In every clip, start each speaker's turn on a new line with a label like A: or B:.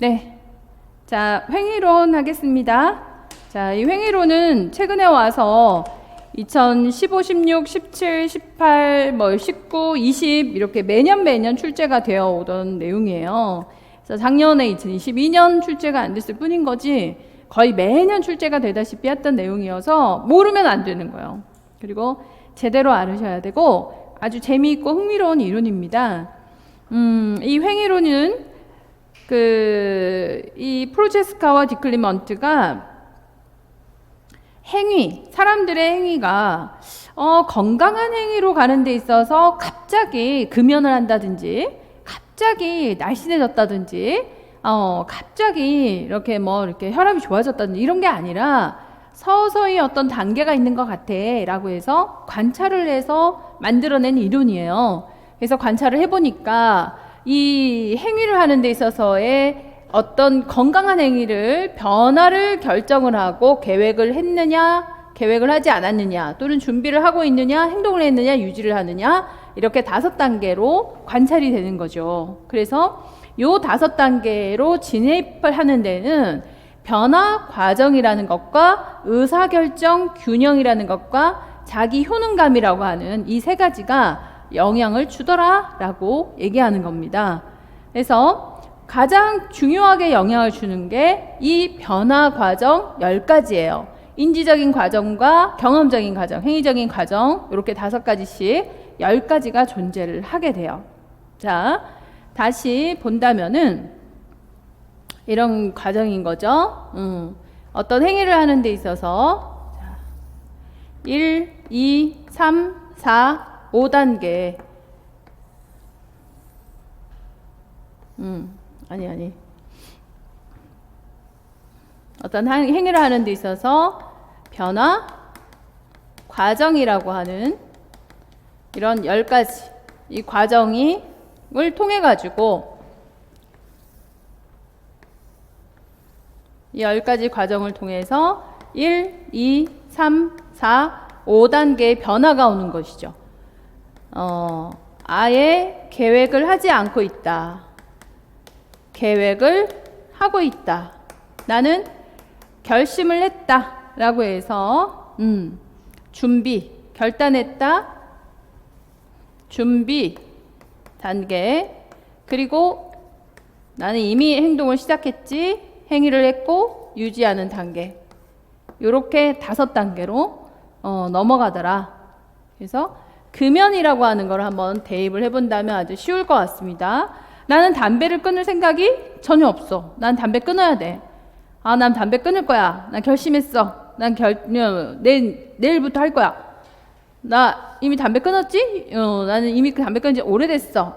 A: 네. 자, 횡의론 하겠습니다. 자, 이 횡의론은 최근에 와서 2015, 16, 17, 18, 19, 20 이렇게 매년 출제가 되어 오던 내용이에요. 그래서 작년에 2022년 출제가 안 됐을 뿐인 거지 거의 매년 출제가 되다시피 했던 내용이어서 모르면 안 되는 거예요. 그리고 제대로 알으셔야 되고 아주 재미있고 흥미로운 이론입니다. 이 횡의론은 이 프로체스카와 디클리먼트가 행위, 사람들의 행위가 건강한 행위로 가는 데 있어서 갑자기 금연을 한다든지 갑자기 날씬해졌다든지 갑자기 이렇게 이렇게 혈압이 좋아졌다든지 이런 게 아니라 서서히 어떤 단계가 있는 것 같아 라고 해서 관찰을 해서 만들어낸 이론이에요. 그래서 관찰을 해보니까 이 행위를 하는 데 있어서의 어떤 건강한 행위를 변화를 결정을 하고 계획을 했느냐 계획을 하지 않았느냐 또는 준비를 하고 있느냐 행동을 했느냐 유지를 하느냐 이렇게 5단계로 관찰이 되는 거죠. 그래서 요 5단계로 진입을 하는 데는 변화 과정이라는 것과 의사결정 균형이라는 것과 자기 효능감이라고 하는 이 3가지가 영향을 주더라 라고 얘기하는 겁니다. 그래서 가장 중요하게 영향을 주는 게 이 변화 과정 10가지예요. 인지적인 과정과 경험적인 과정, 행위적인 과정 이렇게 5가지씩 10가지가 존재를 하게 돼요. 자, 다시 본다면은 이런 과정인 거죠. 어떤 행위를 하는 데 있어서 1, 2, 3, 4, 5단계 아니 어떤 행위를 하는 데 있어서 변화 과정이라고 하는 이런 10가지 이 과정을 통해 가지고 이 10가지 과정을 통해서 1, 2, 3, 4, 5단계의 변화가 오는 것이죠. 아예 계획을 하지 않고 있다. 계획을 하고 있다. 나는 결심을 했다. 라고 해서 준비, 결단했다. 준비 단계. 그리고 나는 이미 행동을 시작했지. 행위를 했고 유지하는 단계. 요렇게 5단계로 넘어가더라. 그래서 금연이라고 하는 걸 한번 대입을 해본다면 아주 쉬울 것 같습니다. 나는 담배를 끊을 생각이 전혀 없어. 난 담배 끊어야 돼. 난 담배 끊을 거야. 난 결심했어. 난 내일부터 할 거야. 나 이미 담배 끊었지? 나는 이미 그 담배 끊은 지 오래됐어.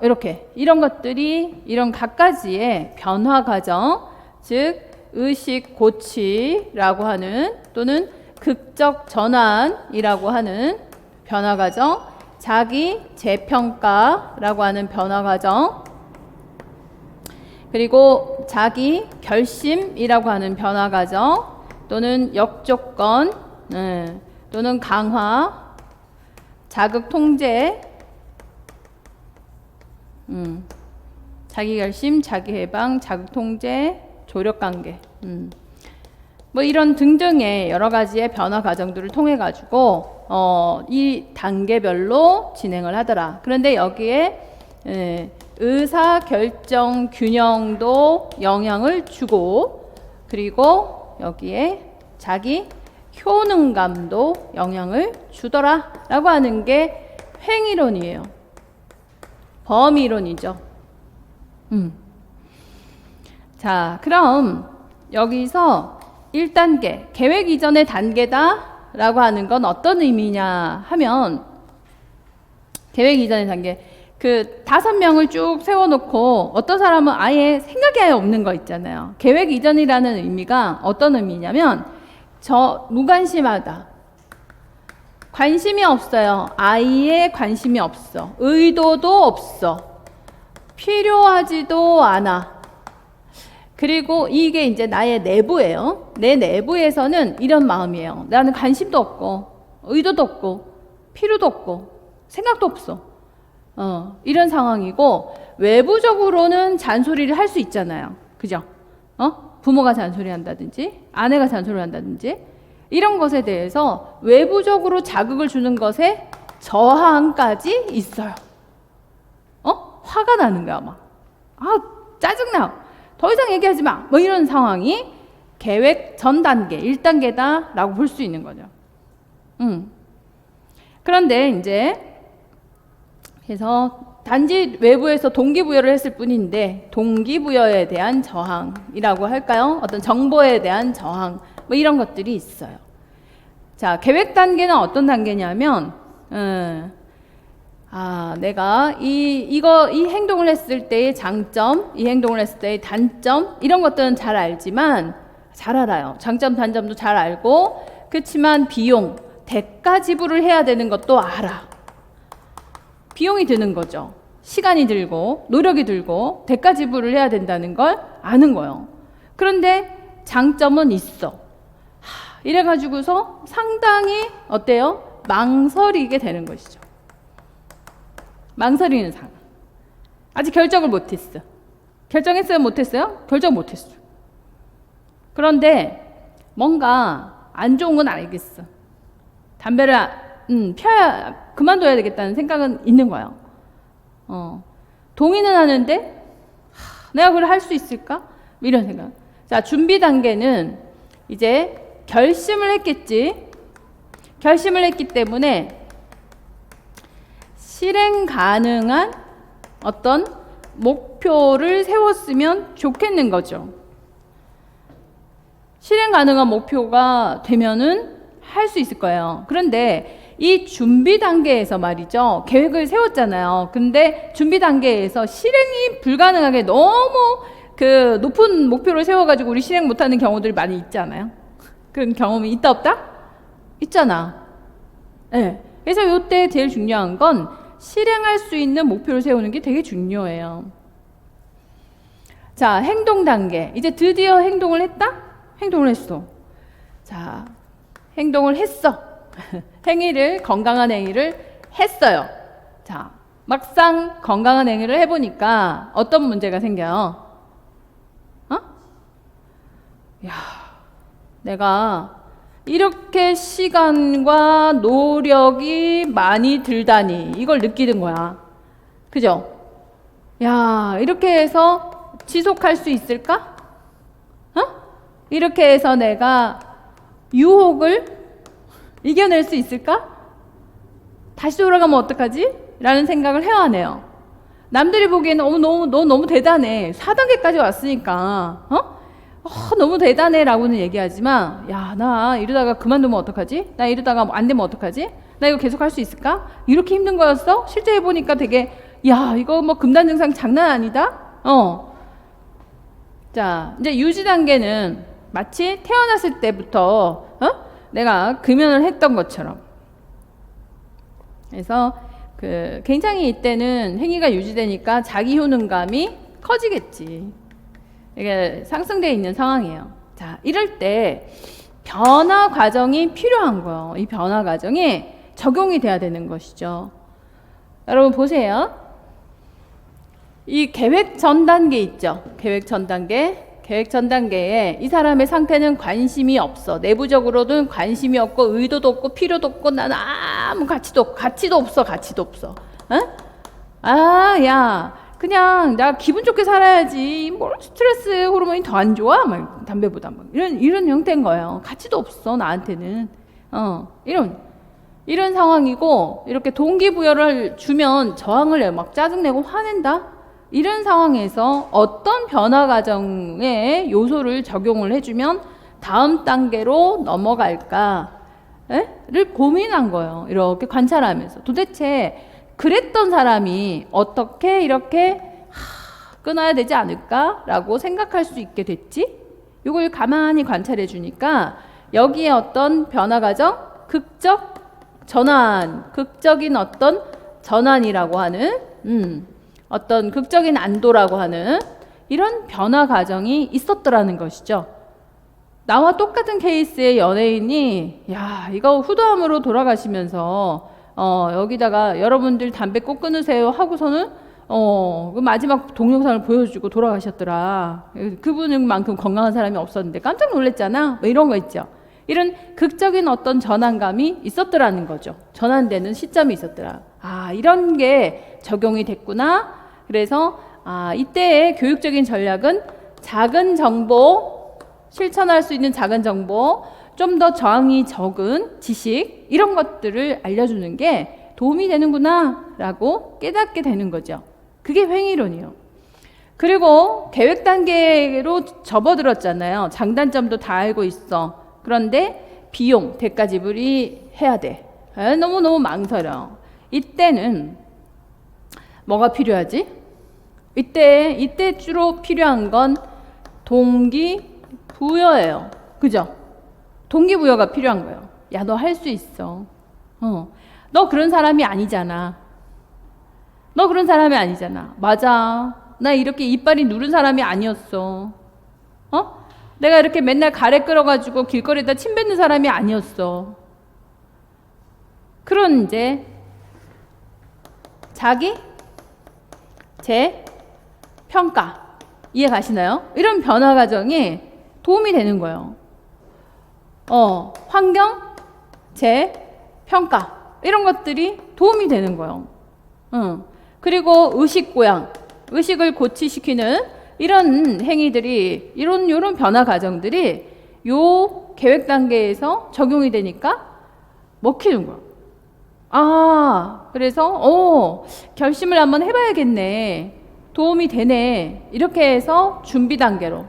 A: 이런 것들이 이런 각가지의 변화 과정, 즉 의식 고치라고 하는 또는 극적 전환이라고 하는 변화 과정, 자기 재평가라고 하는 변화 과정, 그리고 자기 결심이라고 하는 변화 과정, 또는 역조건, 또는 강화, 자극 통제, 자기 결심, 자기 해방, 자극 통제, 조력 관계, 이런 등등의 여러 가지의 변화 과정들을 통해 가지고 이 단계별로 진행을 하더라. 그런데 여기에 의사결정 균형도 영향을 주고 그리고 여기에 자기 효능감도 영향을 주더라 라고 하는 게 횡의론이에요. 범이론이죠. 자, 그럼 여기서 1단계 계획 이전의 단계다 라고 하는 건 어떤 의미냐 하면 계획 이전의 단계 5명을 쭉 세워놓고 어떤 사람은 아예 생각이 아예 없는 거 있잖아요. 계획 이전이라는 의미가 어떤 의미냐면 무관심하다. 관심이 없어요. 아예 관심이 없어. 의도도 없어. 필요하지도 않아. 그리고 이게 이제 나의 내부예요. 내 내부에서는 이런 마음이에요. 나는 관심도 없고 의도도 없고 필요도 없고 생각도 없어. 이런 상황이고 외부적으로는 잔소리를 할 수 있잖아요. 그죠? 부모가 잔소리한다든지 아내가 잔소리한다든지 이런 것에 대해서 외부적으로 자극을 주는 것에 저항까지 있어요. 화가 나는 거야 막. 짜증나. 더 이상 얘기하지 마. 뭐 이런 상황이 계획 전 단계 1단계다라고 볼 수 있는 거죠. 그런데 이제 그래서 단지 외부에서 동기부여를 했을 뿐인데 동기부여에 대한 저항이라고 할까요? 어떤 정보에 대한 저항 뭐 이런 것들이 있어요. 자, 계획 단계는 어떤 단계냐면 내가 이 행동을 했을 때의 장점, 이 행동을 했을 때의 단점 이런 것들은 잘 알지만 잘 알아요. 장점, 단점도 잘 알고 그렇지만 비용, 대가 지불을 해야 되는 것도 알아. 비용이 드는 거죠. 시간이 들고 노력이 들고 대가 지불을 해야 된다는 걸 아는 거예요. 그런데 장점은 있어. 이래가지고서 상당히 어때요? 망설이게 되는 것이죠. 망설이는 상황. 아직 결정을 못했어. 결정했어요? 못했어요? 결정 못했어. 그런데 뭔가 안 좋은 건 알겠어. 담배를 펴야 그만둬야 되겠다는 생각은 있는 거예요. 동의는 하는데 내가 그걸 할 수 있을까? 이런 생각. 자, 준비 단계는 이제 결심을 했겠지. 결심을 했기 때문에 실행 가능한 어떤 목표를 세웠으면 좋겠는 거죠. 실행 가능한 목표가 되면은 할 수 있을 거예요. 그런데 이 준비 단계에서 말이죠. 계획을 세웠잖아요. 근데 준비 단계에서 실행이 불가능하게 너무 그 높은 목표를 세워가지고 우리 실행 못하는 경우들이 많이 있지 않아요? 그런 경험이 있다 없다? 있잖아. 네. 그래서 이때 제일 중요한 건 실행할 수 있는 목표를 세우는 게 되게 중요해요. 자, 행동 단계. 이제 드디어 행동을 했다? 행동을 했어. 자, 행동을 했어. 건강한 행위를 했어요. 자, 막상 건강한 행위를 해보니까 어떤 문제가 생겨요? 내가 이렇게 시간과 노력이 많이 들다니 이걸 느끼는 거야. 그죠? 이렇게 해서 지속할 수 있을까? 이렇게 해서 내가 유혹을 이겨낼 수 있을까? 다시 돌아가면 어떡하지? 라는 생각을 해와네요. 남들이 보기에는 너 너무 대단해. 4단계까지 왔으니까 너무 대단해 라고는 얘기하지만 나 이러다가 그만두면 어떡하지? 나 이러다가 안 되면 어떡하지? 나 이거 계속 할 수 있을까? 이렇게 힘든 거였어? 실제 해보니까 되게 이거 뭐 금단 증상 장난 아니다? 자, 이제 유지 단계는 마치 태어났을 때부터 내가 금연을 했던 것처럼. 그래서 굉장히 이때는 행위가 유지되니까 자기 효능감이 커지겠지. 이게 상승되어 있는 상황이에요. 자, 이럴 때 변화 과정이 필요한 거예요. 이 변화 과정이 적용이 돼야 되는 것이죠. 여러분 보세요. 이 계획 전 단계 있죠. 계획 전 단계에 이 사람의 상태는 관심이 없어. 내부적으로는 관심이 없고 의도도 없고 필요도 없고 난 아무 가치도 없어. 그냥 나 기분 좋게 살아야지. 뭘 스트레스 호르몬이 더 안 좋아? 막 담배보다 막 이런 형태인 거예요. 가치도 없어 나한테는. 이런 상황이고 이렇게 동기부여를 주면 저항을 막 짜증내고 화낸다. 이런 상황에서 어떤 변화 과정의 요소를 적용을 해주면 다음 단계로 넘어갈까를 고민한 거예요. 이렇게 관찰하면서 도대체 그랬던 사람이 어떻게 이렇게 끊어야 되지 않을까라고 생각할 수 있게 됐지? 이걸 가만히 관찰해 주니까 여기에 어떤 변화 과정, 극적인 어떤 전환이라고 하는 어떤 극적인 안도라고 하는 이런 변화 과정이 있었더라는 것이죠. 나와 똑같은 케이스의 연예인이 이거 후두암으로 돌아가시면서 여기다가 여러분들 담배 꼭 끊으세요 하고서는 그 마지막 동영상을 보여주고 돌아가셨더라. 그분만큼 건강한 사람이 없었는데 깜짝 놀랐잖아. 뭐 이런 거 있죠. 이런 극적인 어떤 전환감이 있었더라는 거죠. 전환되는 시점이 있었더라. 아, 이런 게 적용이 됐구나. 그래서 이때의 교육적인 전략은 작은 정보, 실천할 수 있는 작은 정보, 좀 더 저항이 적은 지식, 이런 것들을 알려주는 게 도움이 되는구나 라고 깨닫게 되는 거죠. 그게 횡의론이에요. 그리고 계획 단계로 접어들었잖아요. 장단점도 다 알고 있어. 그런데 비용, 대가 지불이 해야 돼. 너무너무 망설여. 이때는 뭐가 필요하지? 이때 주로 필요한 건 동기부여예요. 그죠? 동기부여가 필요한 거예요. 야, 너 할 수 있어. 너 그런 사람이 아니잖아. 너 그런 사람이 아니잖아. 맞아. 나 이렇게 이빨이 누른 사람이 아니었어. 내가 이렇게 맨날 가래 끌어가지고 길거리에다 침 뱉는 사람이 아니었어. 그런 이제 자기 제 평가 이해 가시나요? 이런 변화 과정이 도움이 되는 거예요. 환경 제 평가 이런 것들이 도움이 되는 거예요. 그리고 의식 고양, 의식을 고취시키는 이런 행위들이, 이런 변화 과정들이 요 계획 단계에서 적용이 되니까 먹히는 거예요. 그래서 결심을 한번 해봐야겠네. 도움이 되네. 이렇게 해서 준비 단계로,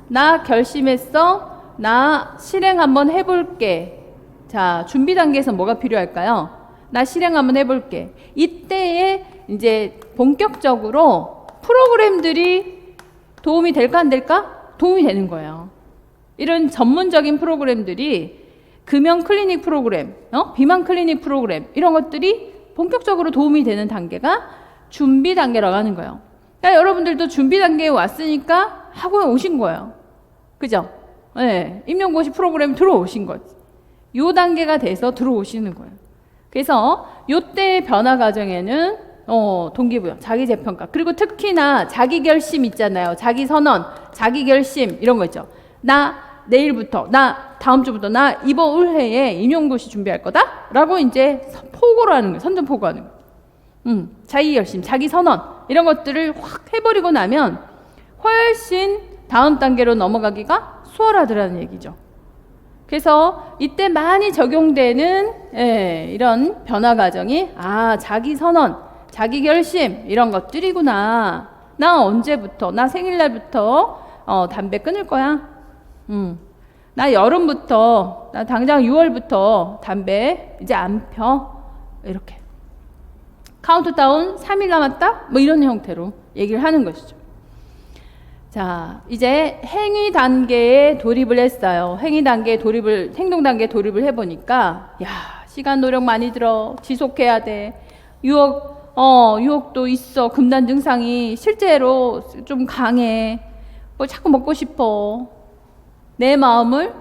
A: 나 결심했어. 나 실행 한번 해볼게. 자, 준비 단계에서 뭐가 필요할까요? 나 실행 한번 해볼게. 이때에 이제 본격적으로 프로그램들이 도움이 될까 안 될까? 도움이 되는 거예요. 이런 전문적인 프로그램들이 금연 클리닉 프로그램, 비만 클리닉 프로그램 이런 것들이 본격적으로 도움이 되는 단계가 준비 단계라고 하는 거예요. 그러니까 여러분들도 준비 단계에 왔으니까 학원에 오신 거예요. 그죠? 네, 임용고시 프로그램 들어오신 거지. 요 단계가 돼서 들어오시는 거예요. 그래서 요때의 변화 과정에는 동기부여, 자기 재평가, 그리고 특히나 자기 결심 있잖아요. 자기 선언, 자기 결심 이런 거 있죠. 나 내일부터, 나 다음 주부터, 나 이번 올해에 임용고시 준비할 거다 라고 이제 포고를 하는 거예요. 선전포고하는 거예요. 자기 결심, 자기 선언 이런 것들을 확 해버리고 나면 훨씬 다음 단계로 넘어가기가 수월하더라는 얘기죠. 그래서 이때 많이 적용되는 이런 변화 과정이 자기 선언, 자기 결심 이런 것들이구나. 나 언제부터, 나 생일날부터 담배 끊을 거야. 나 여름부터, 나 당장 6월부터 담배 이제 안 펴. 이렇게 카운트다운 3일 남았다? 뭐 이런 형태로 얘기를 하는 것이죠. 자, 이제 행위 단계에 돌입을 했어요. 행위 단계에 행동 단계에 돌입을 해보니까, 시간 노력 많이 들어. 지속해야 돼. 유혹도 있어. 금단 증상이 실제로 좀 강해. 뭐 자꾸 먹고 싶어. 내 마음을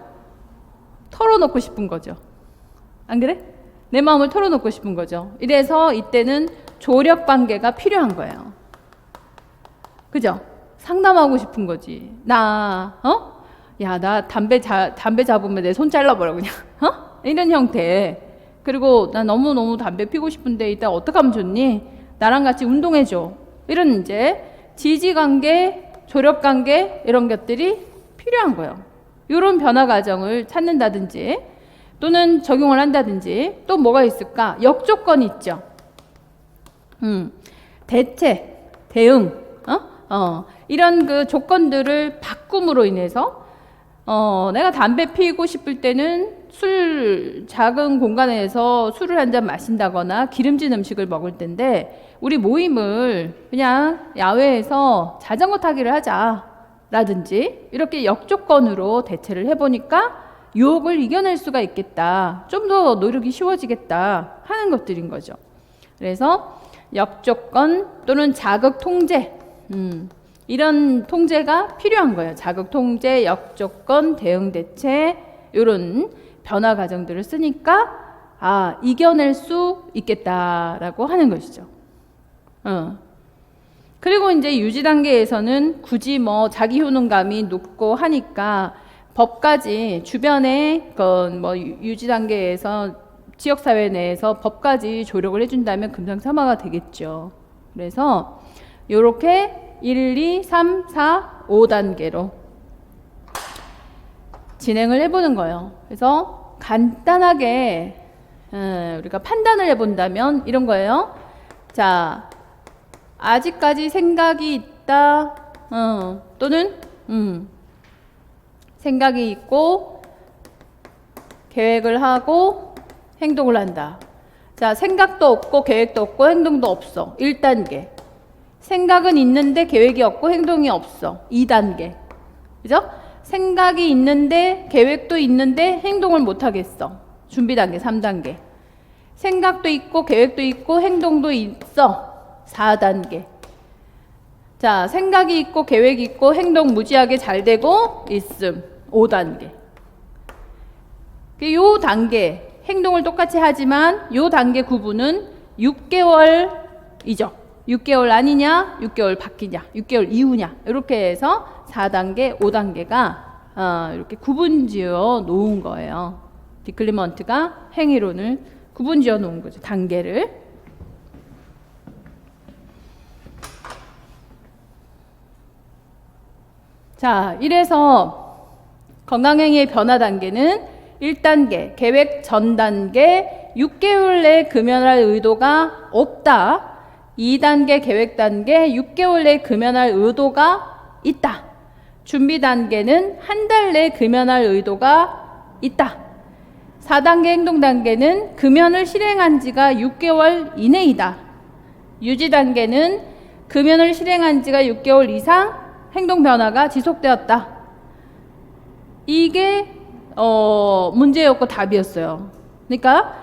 A: 털어놓고 싶은 거죠. 안 그래? 내 마음을 털어놓고 싶은 거죠. 이래서 이때는 조력 관계가 필요한 거예요. 그죠? 상담하고 싶은 거지. 나 담배 잡으면 내 손 잘라버려 그냥. 이런 형태. 그리고 나 너무너무 담배 피고 싶은데 이따 어떻게 하면 좋니? 나랑 같이 운동해줘. 이런 이제 지지관계, 조력관계 이런 것들이 필요한 거예요. 이런 변화 과정을 찾는다든지 또는 적용을 한다든지 또 뭐가 있을까? 역조건이 있죠. 대체, 대응, 이런 그 조건들을 바꿈으로 인해서 내가 담배 피우고 싶을 때는 작은 공간에서 술을 한 잔 마신다거나 기름진 음식을 먹을 텐데 우리 모임을 그냥 야외에서 자전거 타기를 하자라든지 이렇게 역조건으로 대체를 해보니까 유혹을 이겨낼 수가 있겠다. 좀 더 노력이 쉬워지겠다 하는 것들인 거죠. 그래서 역조건 또는 자극 통제 이런 통제가 필요한 거예요. 자극 통제, 역조건, 대응 대체 이런 변화 과정들을 쓰니까 이겨낼 수 있겠다라고 하는 것이죠. 그리고 이제 유지 단계에서는 굳이 뭐 자기 효능감이 높고 하니까 법까지 주변에 뭐 유지 단계에서 지역사회 내에서 법까지 조력을 해준다면 금상첨화가 되겠죠. 그래서 요렇게 1, 2, 3, 4, 5단계로 진행을 해보는 거예요. 그래서 간단하게 우리가 판단을 해본다면 이런 거예요. 자, 아직까지 생각이 있다. 또는 생각이 있고 계획을 하고 행동을 한다. 자, 생각도 없고 계획도 없고 행동도 없어. 1단계. 생각은 있는데 계획이 없고 행동이 없어. 2단계. 그죠? 생각이 있는데 계획도 있는데 행동을 못 하겠어. 준비 단계 3단계. 생각도 있고 계획도 있고 행동도 있어. 4단계. 자, 생각이 있고 계획이 있고 행동 무지하게 잘 되고 있음. 5단계. 요 단계 행동을 똑같이 하지만 요 단계 구분은 6개월이죠. 6개월 아니냐, 6개월 바뀌냐, 6개월 이후냐 이렇게 해서 4단계, 5단계가 이렇게 구분지어 놓은 거예요. 디클리먼트가 행위론을 구분지어 놓은 거죠. 단계를. 자, 이래서 건강행위의 변화 단계는 1단계, 계획 전 단계 6개월 내에 금연할 의도가 없다. 2단계, 계획 단계 6개월 내에 금연할 의도가 있다. 준비 단계는 한 달 내에 금연할 의도가 있다. 4단계 행동 단계는 금연을 실행한 지가 6개월 이내이다. 유지 단계는 금연을 실행한 지가 6개월 이상 행동 변화가 지속되었다. 이게 문제였고 답이었어요. 그러니까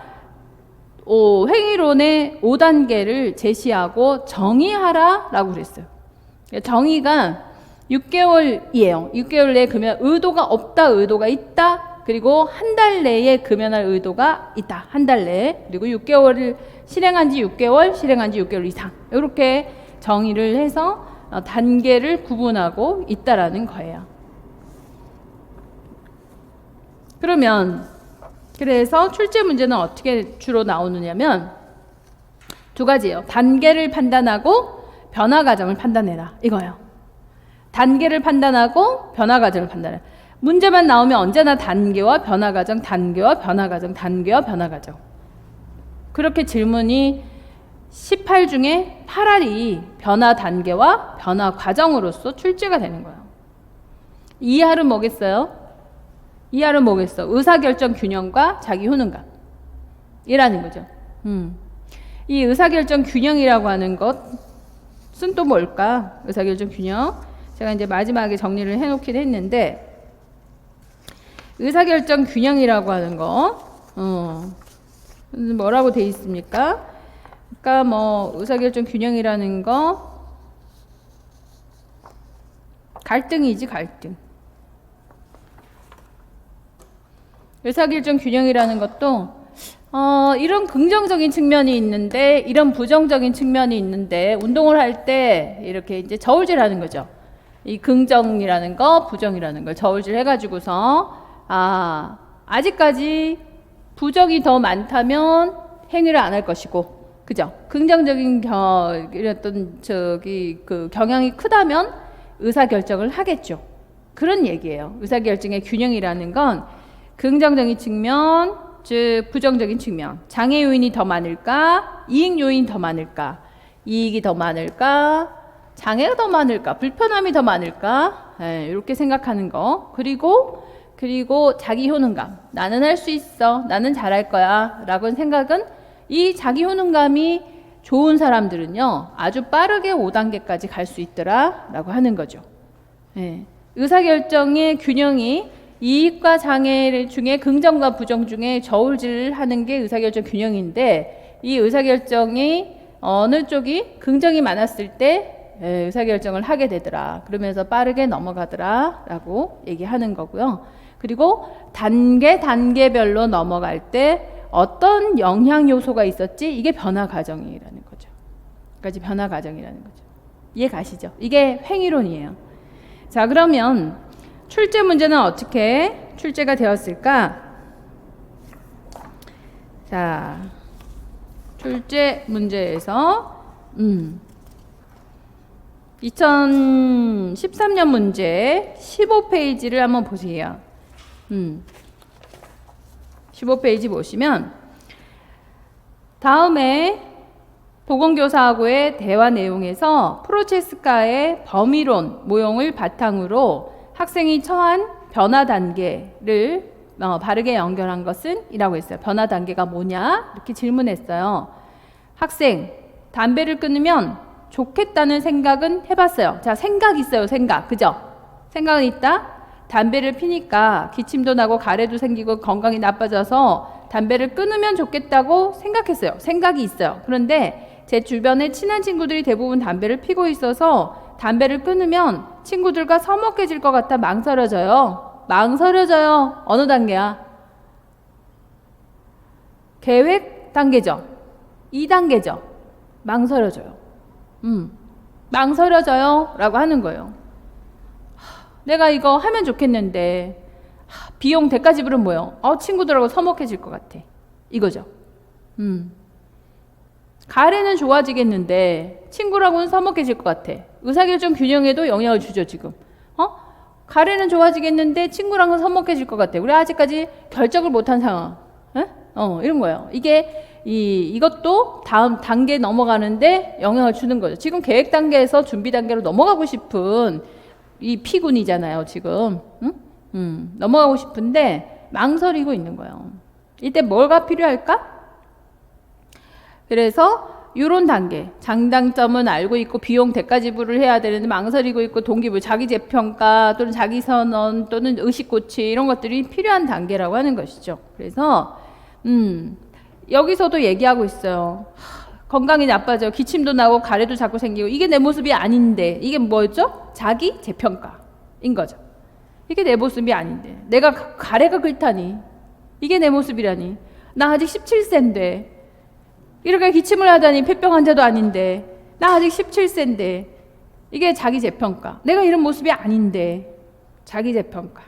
A: 행위론의 5단계를 제시하고 정의하라라고 그랬어요. 정의가 6개월이에요. 6개월 내에 금연 의도가 없다, 의도가 있다. 그리고 한 달 내에 금연할 의도가 있다. 한 달 내에. 그리고 6개월을 실행한 지 6개월, 실행한 지 6개월 이상. 이렇게 정의를 해서 단계를 구분하고 있다라는 거예요. 그러면 그래서 출제 문제는 어떻게 주로 나오느냐면 두 가지예요. 단계를 판단하고 변화 과정을 판단해라. 이거예요. 단계를 판단하고 변화 과정을 판단해라. 문제만 나오면 언제나 단계와 변화 과정, 단계와 변화 과정, 단계와 변화 과정. 그렇게 질문이 18 중에 8알이 변화 단계와 변화 과정으로서 출제가 되는 거예요. 2알은 뭐겠어요? 2알은 뭐겠어? 의사결정 균형과 자기 효능감. 이라는 거죠. 이 의사결정 균형이라고 하는 것은 또 뭘까? 의사결정 균형. 제가 이제 마지막에 정리를 해놓긴 했는데, 의사결정 균형이라고 하는 거, 뭐라고 돼 있습니까? 그러니까 뭐 의사결정 균형이라는 거 갈등이지, 갈등. 의사결정 균형이라는 것도 이런 긍정적인 측면이 있는데 이런 부정적인 측면이 있는데 운동을 할 때 이렇게 이제 저울질하는 거죠. 이 긍정이라는 거, 부정이라는 걸 저울질 해가지고서 아직까지 부정이 더 많다면 행위를 안 할 것이고, 그죠? 긍정적인 경향이 크다면 의사결정을 하겠죠. 그런 얘기예요. 의사결정의 균형이라는 건 긍정적인 측면, 즉 부정적인 측면, 장애 요인이 더 많을까, 이익 요인이 더 많을까, 이익이 더 많을까, 장애가 더 많을까, 불편함이 더 많을까, 이렇게 생각하는 거. 그리고 자기 효능감, 나는 할 수 있어, 나는 잘할 거야 라고 생각은, 이 자기 효능감이 좋은 사람들은요 아주 빠르게 5단계까지 갈 수 있더라 라고 하는 거죠. 의사결정의 균형이 이익과 장애 중에 긍정과 부정 중에 저울질을 하는 게 의사결정 균형인데, 이 의사결정이 어느 쪽이 긍정이 많았을 때 의사결정을 하게 되더라, 그러면서 빠르게 넘어가더라 라고 얘기하는 거고요. 그리고 단계별로 넘어갈 때 어떤 영향 요소가 있었지, 이게 변화 과정이라는 거죠. 그러니까 변화 과정이라는 거죠. 이해 가시죠? 이게 횡의론이에요. 자, 그러면 출제 문제는 어떻게 출제가 되었을까? 자, 출제 문제에서 2013년 문제 15페이지를 한번 보세요. 15페이지 보시면 다음에 보건교사하고의 대화 내용에서 프로체스카의 범위론 모형을 바탕으로 학생이 처한 변화 단계를 바르게 연결한 것은? 이라고 했어요. 변화 단계가 뭐냐? 이렇게 질문했어요. 학생, 담배를 끊으면 좋겠다는 생각은 해봤어요. 자, 생각 있어요. 생각. 그죠? 생각은 있다? 담배를 피니까 기침도 나고 가래도 생기고 건강이 나빠져서 담배를 끊으면 좋겠다고 생각했어요. 생각이 있어요. 그런데 제 주변에 친한 친구들이 대부분 담배를 피고 있어서 담배를 끊으면 친구들과 서먹해질 것 같아 망설여져요. 망설여져요. 어느 단계야? 계획 단계죠. 2단계죠. 망설여져요. 망설여져요. 라고 하는 거예요. 내가 이거 하면 좋겠는데 비용 대가 지불은 뭐예요? 친구들하고 서먹해질 것 같아. 이거죠. 가래는 좋아지겠는데 친구라고는 서먹해질 것 같아. 의사결정 균형에도 영향을 주죠, 지금. 가래는 좋아지겠는데 친구랑은 서먹해질 것 같아. 우리 아직까지 결정을 못한 상황. 이런 거예요. 이것도 다음 단계 넘어가는데 영향을 주는 거죠. 지금 계획 단계에서 준비 단계로 넘어가고 싶은 이 피군이잖아요, 지금. 넘어가고 싶은데 망설이고 있는 거예요. 이때 뭐가 필요할까? 그래서 이런 단계, 장단점은 알고 있고 비용 대가 지불을 해야 되는데 망설이고 있고 동기부여, 자기 재평가 또는 자기 선언 또는 의식 고치 이런 것들이 필요한 단계라고 하는 것이죠. 그래서 여기서도 얘기하고 있어요. 건강이 나빠져, 기침도 나고 가래도 자꾸 생기고 이게 내 모습이 아닌데 이게 뭐였죠? 자기 재평가인 거죠. 이게 내 모습이 아닌데 내가 가래가 그렇다니 이게 내 모습이라니 나 아직 17세인데 이렇게 기침을 하다니 폐병 환자도 아닌데 나 아직 17세인데 이게 자기 재평가. 내가 이런 모습이 아닌데 자기 재평가.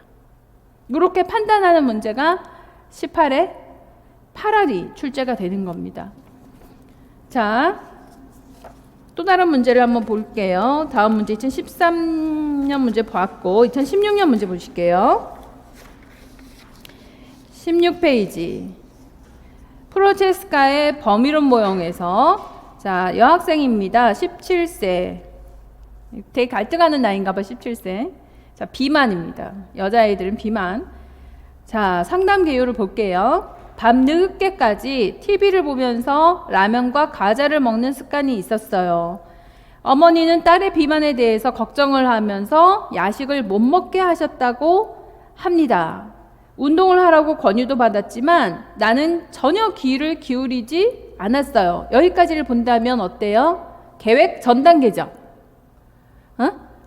A: 이렇게 판단하는 문제가 18회 8알이 출제가 되는 겁니다. 자, 또 다른 문제를 한번 볼게요. 다음 문제 2013년 문제 봤고 2016년 문제 보실게요. 16페이지. 프로체스카의 범위론 모형에서 자, 여학생입니다. 17세. 되게 갈등하는 나이인가 봐, 17세. 자, 비만입니다. 여자아이들은 비만. 자, 상담 개요를 볼게요. 밤 늦게까지 TV를 보면서 라면과 과자를 먹는 습관이 있었어요. 어머니는 딸의 비만에 대해서 걱정을 하면서 야식을 못 먹게 하셨다고 합니다. 운동을 하라고 권유도 받았지만 나는 전혀 귀를 기울이지 않았어요. 여기까지를 본다면 어때요? 계획 전 단계죠.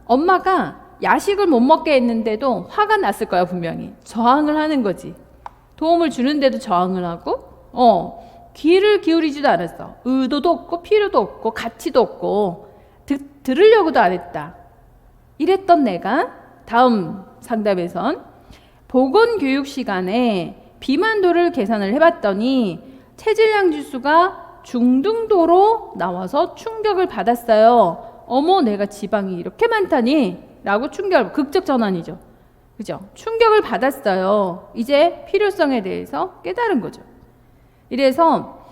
A: 엄마가 야식을 못 먹게 했는데도 화가 났을 거야, 분명히. 저항을 하는 거지. 도움을 주는데도 저항을 하고 귀를 기울이지도 않았어. 의도도 없고 필요도 없고 가치도 없고 들으려고도 안 했다. 이랬던 내가 다음 상담에선 보건교육 시간에 비만도를 계산을 해봤더니 체질량 지수가 중등도로 나와서 충격을 받았어요. 어머, 내가 지방이 이렇게 많다니? 라고 극적 전환이죠. 그죠? 충격을 받았어요. 이제 필요성에 대해서 깨달은 거죠. 이래서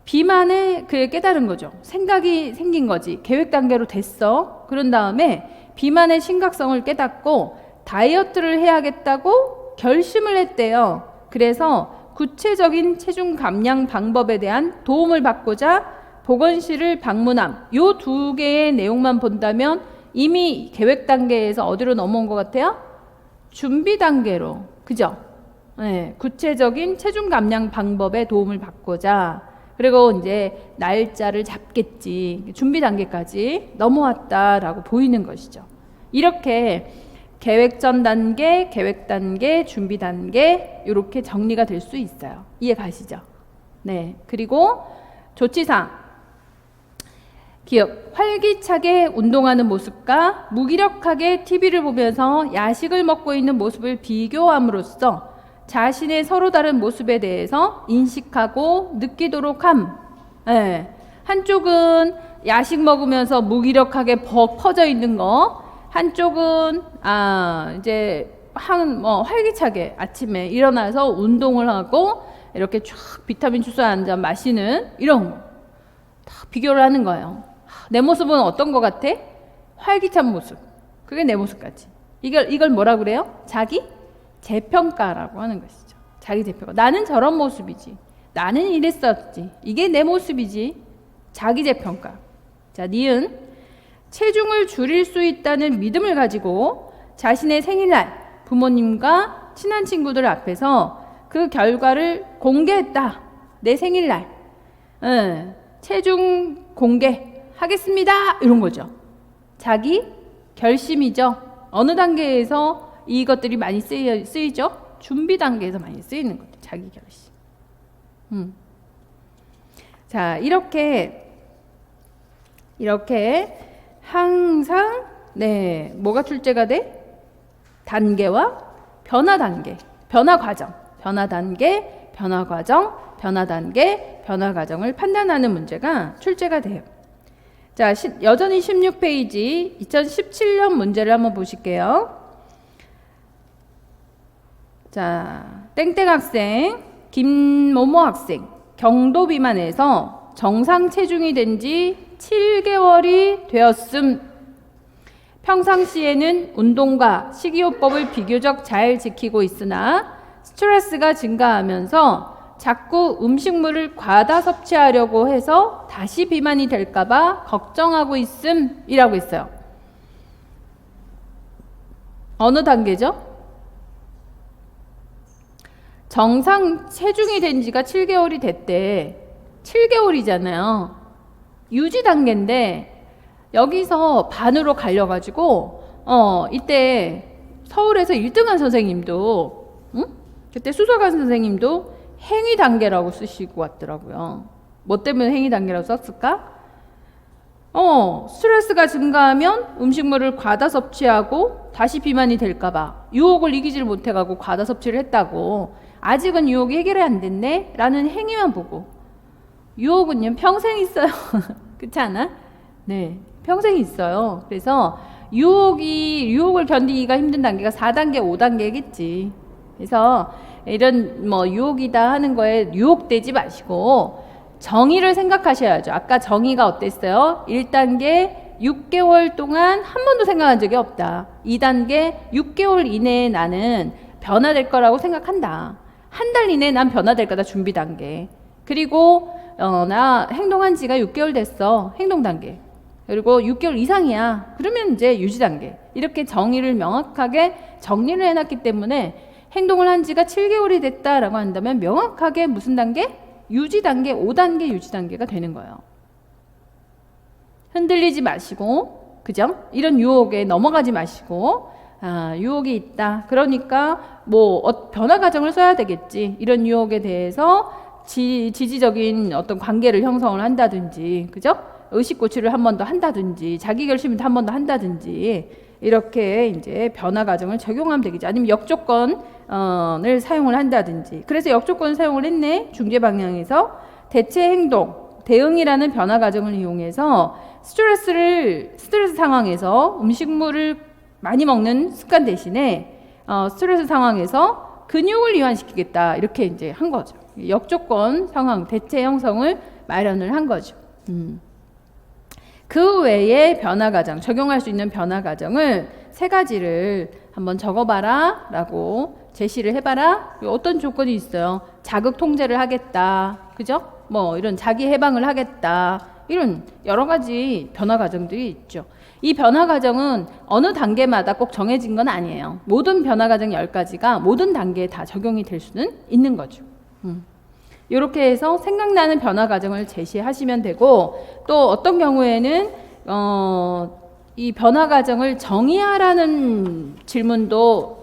A: 비만에 그에 깨달은 거죠. 생각이 생긴 거지. 계획 단계로 됐어. 그런 다음에 비만의 심각성을 깨닫고 다이어트를 해야겠다고 결심을 했대요. 그래서 구체적인 체중 감량 방법에 대한 도움을 받고자 보건실을 방문함. 요 두 개의 내용만 본다면 이미 계획 단계에서 어디로 넘어온 것 같아요? 준비 단계로. 그죠? 네, 구체적인 체중 감량 방법에 도움을 받고자. 그리고 이제 날짜를 잡겠지. 준비 단계까지 넘어왔다라고 보이는 것이죠. 이렇게 계획 전 단계, 계획 단계, 준비 단계 이렇게 정리가 될 수 있어요. 이해 가시죠? 네. 그리고 조치사항. 기억, 활기차게 운동하는 모습과 무기력하게 TV를 보면서 야식을 먹고 있는 모습을 비교함으로써 자신의 서로 다른 모습에 대해서 인식하고 느끼도록 함. 예. 한쪽은 야식 먹으면서 무기력하게 퍼져 있는 거, 한쪽은 이제 활기차게 아침에 일어나서 운동을 하고 이렇게 쫙 비타민 주스 한 잔 마시는 이런 거 다 비교를 하는 거예요. 내 모습은 어떤 것 같아? 활기찬 모습. 그게 내 모습까지. 이걸 뭐라 그래요? 자기 재평가라고 하는 것이죠. 자기 재평가. 나는 저런 모습이지. 나는 이랬었지. 이게 내 모습이지. 자기 재평가. 자, 니은. 체중을 줄일 수 있다는 믿음을 가지고 자신의 생일날 부모님과 친한 친구들 앞에서 그 결과를 공개했다. 내 생일날. 체중 공개하겠습니다. 이런 거죠. 자기 결심이죠. 어느 단계에서 이것들이 많이 쓰이죠? 준비 단계에서 많이 쓰이는 것들. 자기 결심. 자, 이렇게 항상 뭐가 출제가 돼? 단계와 변화 단계, 변화 과정, 변화 단계, 변화 과정, 변화 단계, 변화 과정을 판단하는 문제가 출제가 돼요. 자, 여전히 16페이지 2017년 문제를 한번 보실게요. 자, 땡땡 학생, 김모모 학생, 경도 비만에서 정상 체중이 된 지 7개월이 되었음. 평상시에는 운동과 식이요법을 비교적 잘 지키고 있으나 스트레스가 증가하면서 자꾸 음식물을 과다 섭취하려고 해서 다시 비만이 될까봐 걱정하고 있음이라고 했어요. 어느 단계죠? 정상 체중이 된 지가 7개월이 됐대. 7개월이잖아요. 유지 단계인데 여기서 반으로 갈려가지고 이때 서울에서 1등한 선생님도 그때 수석한 선생님도 행위 단계라고 쓰시고 왔더라고요. 뭐 때문에 행위 단계라고 썼을까? 스트레스가 증가하면 음식물을 과다 섭취하고 다시 비만이 될까봐 유혹을 이기질 못해가고 과다 섭취를 했다고. 아직은 유혹이 해결이 안 됐네? 라는 행위만 보고. 유혹은요 평생 있어요. 그렇지 않아? 네, 평생 있어요. 그래서 유혹을 견디기가 힘든 단계가 4단계, 5단계겠지. 그래서 이런 유혹이다 하는 거에 유혹되지 마시고 정의를 생각하셔야죠. 아까 정의가 어땠어요? 1단계 6개월 동안 한 번도 생각한 적이 없다. 2단계 6개월 이내에 나는 변화될 거라고 생각한다. 한 달 이내에 난 변화될 거다. 준비 단계. 그리고 나 행동한 지가 6개월 됐어. 행동 단계. 그리고 6개월 이상이야. 그러면 이제 유지 단계. 이렇게 정의를 명확하게 정리를 해놨기 때문에 행동을 한 지가 7개월이 됐다라고 한다면 명확하게 무슨 단계? 유지 단계, 5단계 유지 단계가 되는 거예요. 흔들리지 마시고, 그죠? 이런 유혹에 넘어가지 마시고, 유혹이 있다. 그러니까 변화 과정을 써야 되겠지. 이런 유혹에 대해서 지지적인 어떤 관계를 형성을 한다든지, 그죠? 의식 고취를 한 번 더 한다든지, 자기 결심을 한 번 더 한다든지, 이렇게 이제 변화 과정을 적용하면 되겠죠. 아니면 역조건을 사용을 한다든지. 그래서 역조건을 사용을 했네. 중재 방향에서 대체 행동, 대응이라는 변화 과정을 이용해서 스트레스 상황에서 음식물을 많이 먹는 습관 대신에 스트레스 상황에서 근육을 이완시키겠다. 이렇게 이제 한 거죠. 역조건 상황, 대체 형성을 마련을 한 거죠. 그 외에 변화 과정, 적용할 수 있는 변화 과정을 3가지를 한번 적어봐라 라고 제시를 해봐라. 어떤 조건이 있어요? 자극 통제를 하겠다. 그죠? 이런 자기 해방을 하겠다. 이런 여러 가지 변화 과정들이 있죠. 이 변화 과정은 어느 단계마다 꼭 정해진 건 아니에요. 모든 변화 과정 10가지가 모든 단계에 다 적용이 될 수는 있는 거죠. 이렇게 해서 생각나는 변화 과정을 제시하시면 되고, 또 어떤 경우에는 이 변화 과정을 정의하라는 질문도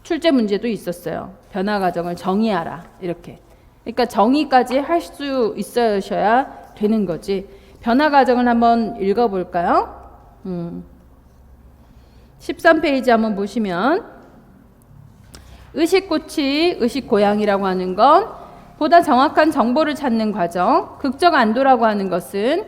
A: 출제 문제도 있었어요. 변화 과정을 정의하라 이렇게. 그러니까 정의까지 할 수 있으셔야 되는 거지. 변화 과정을 한번 읽어볼까요? 13페이지 한번 보시면 의식고치, 의식고양이라고 하는 건 보다 정확한 정보를 찾는 과정, 극적 안도라고 하는 것은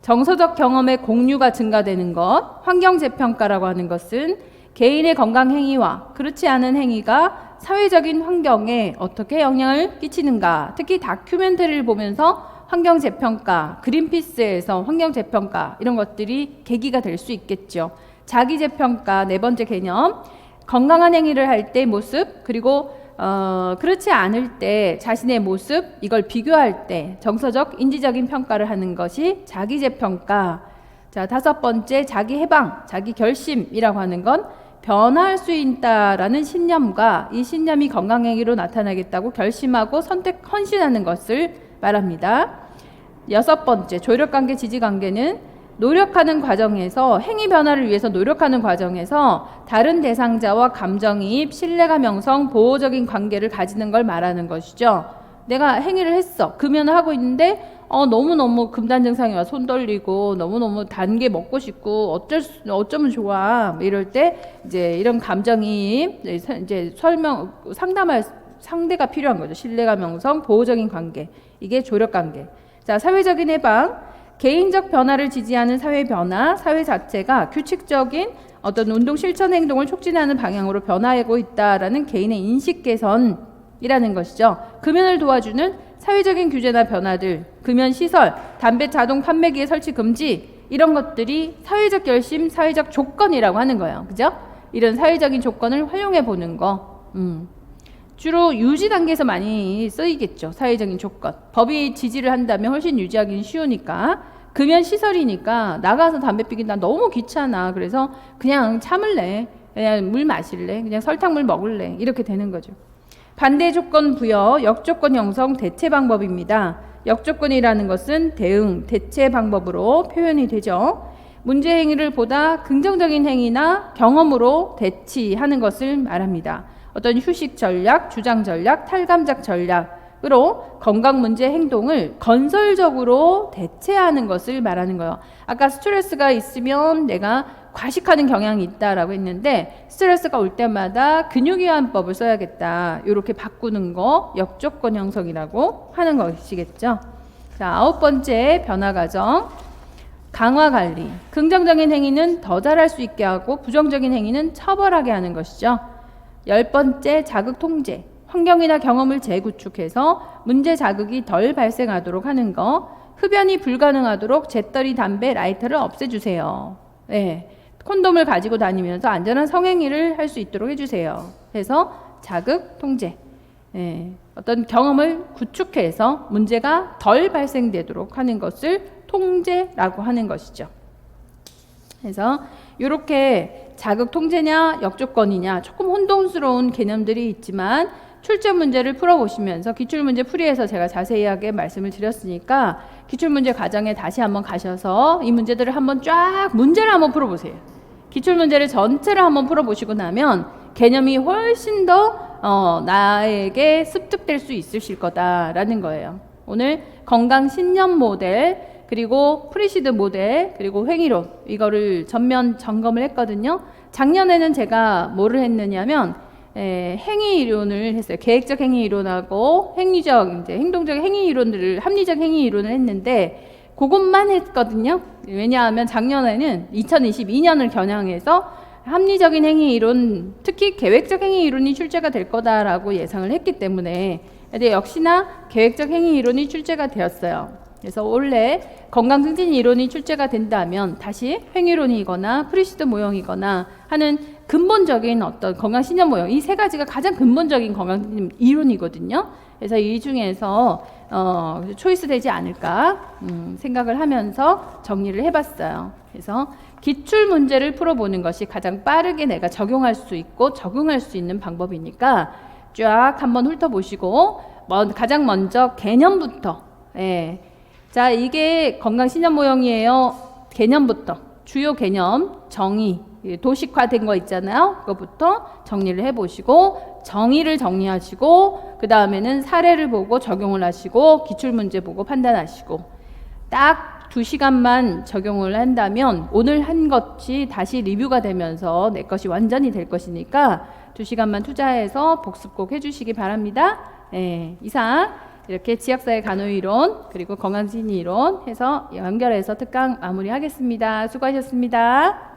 A: 정서적 경험의 공유가 증가되는 것, 환경재평가라고 하는 것은 개인의 건강 행위와 그렇지 않은 행위가 사회적인 환경에 어떻게 영향을 끼치는가, 특히 다큐멘터리를 보면서 환경재평가, 그린피스에서 환경재평가 이런 것들이 계기가 될 수 있겠죠. 자기재평가, 네 번째 개념, 건강한 행위를 할 때 모습, 그리고 그렇지 않을 때 자신의 모습, 이걸 비교할 때 정서적, 인지적인 평가를 하는 것이 자기재평가. 자, 다섯 번째, 자기해방, 자기결심이라고 하는 건 변화할 수 있다라는 신념과 이 신념이 건강행위로 나타나겠다고 결심하고 헌신하는 것을 말합니다. 여섯 번째, 조력관계, 지지관계는 노력하는 과정에서 행위 변화를 위해서 노력하는 과정에서 다른 대상자와 감정이입, 신뢰감 형성, 보호적인 관계를 가지는 걸 말하는 것이죠. 내가 행위를 했어. 금연을 하고 있는데 너무너무 금단 증상이 와 손 떨리고 너무너무 단 게 먹고 싶고 어쩌면 좋아. 이럴 때 이제 이런 감정이입, 이제 상담할 상대가 필요한 거죠. 신뢰감 형성, 보호적인 관계. 이게 조력 관계. 자, 사회적인 해방. 개인적 변화를 지지하는 사회 변화, 사회 자체가 규칙적인 어떤 운동 실천 행동을 촉진하는 방향으로 변화하고 있다라는 개인의 인식 개선이라는 것이죠. 금연을 도와주는 사회적인 규제나 변화들, 금연 시설, 담배 자동 판매기의 설치 금지 이런 것들이 사회적 결심, 사회적 조건이라고 하는 거예요. 그죠? 이런 사회적인 조건을 활용해 보는 거. 주로 유지 단계에서 많이 쓰이겠죠. 사회적인 조건. 법이 지지를 한다면 훨씬 유지하기는 쉬우니까. 금연 시설이니까 나가서 담배 피기 나 너무 귀찮아. 그래서 그냥 참을래. 그냥 물 마실래. 그냥 설탕물 먹을래. 이렇게 되는 거죠. 반대 조건 부여, 역조건 형성, 대체 방법입니다. 역조건이라는 것은 대응, 대체 방법으로 표현이 되죠. 문제 행위를 보다 긍정적인 행위나 경험으로 대치하는 것을 말합니다. 어떤 휴식 전략, 주장 전략, 탈감작 전략으로 건강 문제 행동을 건설적으로 대체하는 것을 말하는 거예요. 아까 스트레스가 있으면 내가 과식하는 경향이 있다라고 했는데 스트레스가 올 때마다 근육이완법을 써야겠다. 이렇게 바꾸는 거 역조건 형성이라고 하는 것이겠죠. 자, 아홉 번째 변화 과정. 강화 관리. 긍정적인 행위는 더 잘할 수 있게 하고 부정적인 행위는 처벌하게 하는 것이죠. 열 번째, 자극 통제. 환경이나 경험을 재구축해서 문제 자극이 덜 발생하도록 하는 거. 흡연이 불가능하도록 재떨이, 담배, 라이터를 없애주세요. 네. 콘돔을 가지고 다니면서 안전한 성행위를 할 수 있도록 해주세요. 그래서 자극 통제. 네. 어떤 경험을 구축해서 문제가 덜 발생되도록 하는 것을 통제라고 하는 것이죠. 그래서 이렇게 자극 통제냐 역조건이냐 조금 혼동스러운 개념들이 있지만 출제 문제를 풀어보시면서 기출문제 풀이해서 제가 자세하게 말씀을 드렸으니까 기출문제 과정에 다시 한번 가셔서 이 문제들을 한번 쫙 문제를 한번 풀어보세요. 기출문제를 전체를 한번 풀어보시고 나면 개념이 훨씬 더 나에게 습득될 수 있으실 거다라는 거예요. 오늘 건강 신념 모델 그리고 프리시드 모델 그리고 행위론 이거를 전면 점검을 했거든요. 작년에는 제가 뭐를 했느냐면 행위 이론을 했어요. 계획적 행위 이론하고 행위적 이제 행동적 행위 이론들을 합리적 행위 이론을 했는데 그것만 했거든요. 왜냐하면 작년에는 2022년을 겨냥해서 합리적인 행위 이론, 특히 계획적 행위 이론이 출제가 될 거다라고 예상을 했기 때문에 근데 역시나 계획적 행위 이론이 출제가 되었어요. 그래서 원래 건강 증진 이론이 출제가 된다면 다시 행위론이거나 프리시드 모형이거나 하는 근본적인 어떤 건강 신념 모형 이 세 가지가 가장 근본적인 건강 증진 이론이거든요. 그래서 이 중에서 초이스 되지 않을까 생각을 하면서 정리를 해봤어요. 그래서 기출 문제를 풀어보는 것이 가장 빠르게 내가 적용할 수 있고 적응할 수 있는 방법이니까 쫙 한번 훑어보시고 가장 먼저 개념부터 자, 이게 건강신념 모형이에요. 개념부터 주요 개념 정의 도식화된 거 있잖아요. 그거부터 정리를 해보시고 정의를 정리하시고 그 다음에는 사례를 보고 적용을 하시고 기출문제 보고 판단하시고 딱 2시간만 적용을 한다면 오늘 한 것이 다시 리뷰가 되면서 내 것이 완전히 될 것이니까 2시간만 투자해서 복습 꼭 해주시기 바랍니다. 네, 이상 이렇게 지역사회 간호이론 그리고 건강심리이론 해서 연결해서 특강 마무리하겠습니다. 수고하셨습니다.